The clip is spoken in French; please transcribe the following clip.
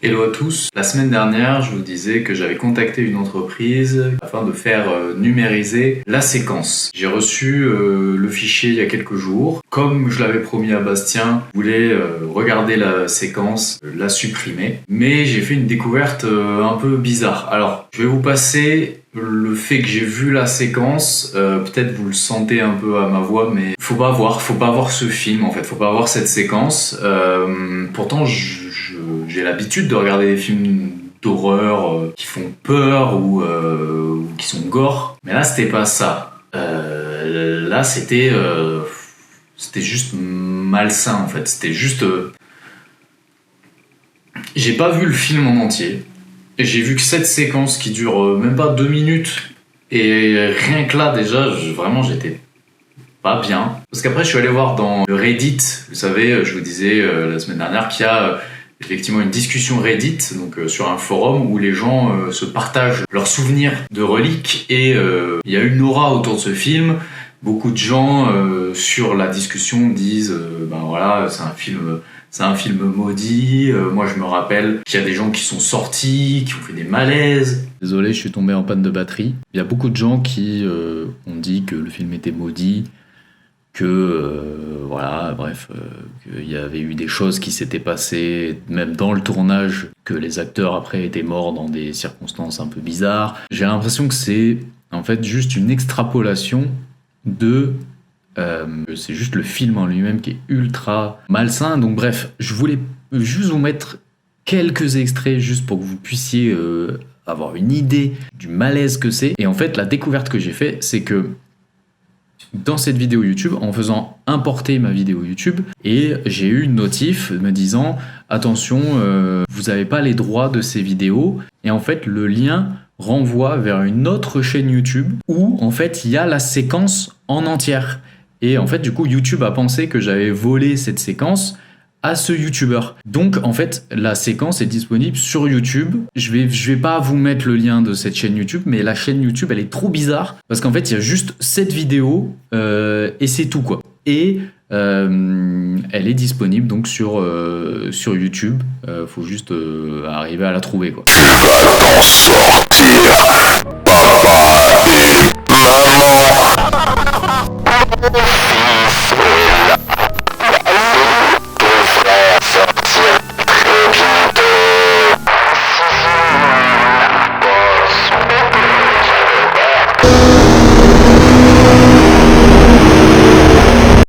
Hello à tous. La semaine dernière, je vous disais que j'avais contacté une entreprise afin de faire numériser la séquence. J'ai reçu le fichier il y a quelques jours. Comme je l'avais promis à Bastien, je voulais regarder la séquence, la supprimer. Mais j'ai fait une découverte un peu bizarre. Alors, je vais vous passer le fait que j'ai vu la séquence. Peut-être vous le sentez un peu à ma voix, mais faut pas voir ce film en fait. Faut pas voir cette séquence. Pourtant, j'ai l'habitude de regarder des films d'horreur qui font peur ou qui sont gore. Mais là, c'était pas ça. Là, c'était juste malsain, en fait. C'était juste... J'ai pas vu le film en entier. J'ai vu que cette séquence qui dure même pas 2 minutes. Et rien que là, déjà, j'étais pas bien. Parce qu'après, je suis allé voir dans le Reddit. Vous savez, je vous disais la semaine dernière qu'il y a... effectivement une discussion Reddit, donc sur un forum où les gens se partagent leurs souvenirs de reliques et il y a une aura autour de ce film. Beaucoup de gens sur la discussion disent ben voilà, c'est un film maudit. Moi je me rappelle qu'il y a des gens qui sont sortis, qui ont fait des malaises. Désolé, je suis tombé en panne de batterie. Il y a beaucoup de gens qui ont dit que le film était maudit, que voilà, bref, qu'il y avait eu des choses qui s'étaient passées même dans le tournage, que les acteurs après étaient morts dans des circonstances un peu bizarres. J'ai l'impression que c'est en fait juste une extrapolation de c'est juste le film en lui-même qui est ultra malsain. Donc bref, je voulais juste vous mettre quelques extraits juste pour que vous puissiez avoir une idée du malaise que c'est. Et en fait, la découverte que j'ai fait, c'est que dans cette vidéo YouTube, en faisant importer ma vidéo YouTube, et j'ai eu une notif me disant attention, vous n'avez pas les droits de ces vidéos, et en fait le lien renvoie vers une autre chaîne YouTube où en fait il y a la séquence en entière, et en fait du coup YouTube a pensé que j'avais volé cette séquence à ce youtubeur. Donc en fait la séquence est disponible sur YouTube. Je vais pas vous mettre le lien de cette chaîne YouTube, mais la chaîne YouTube elle est trop bizarre parce qu'en fait il y a juste cette vidéo et c'est tout quoi. Et elle est disponible donc sur YouTube. Faut juste arriver à la trouver quoi. Va-t'en sortir, papa et maman.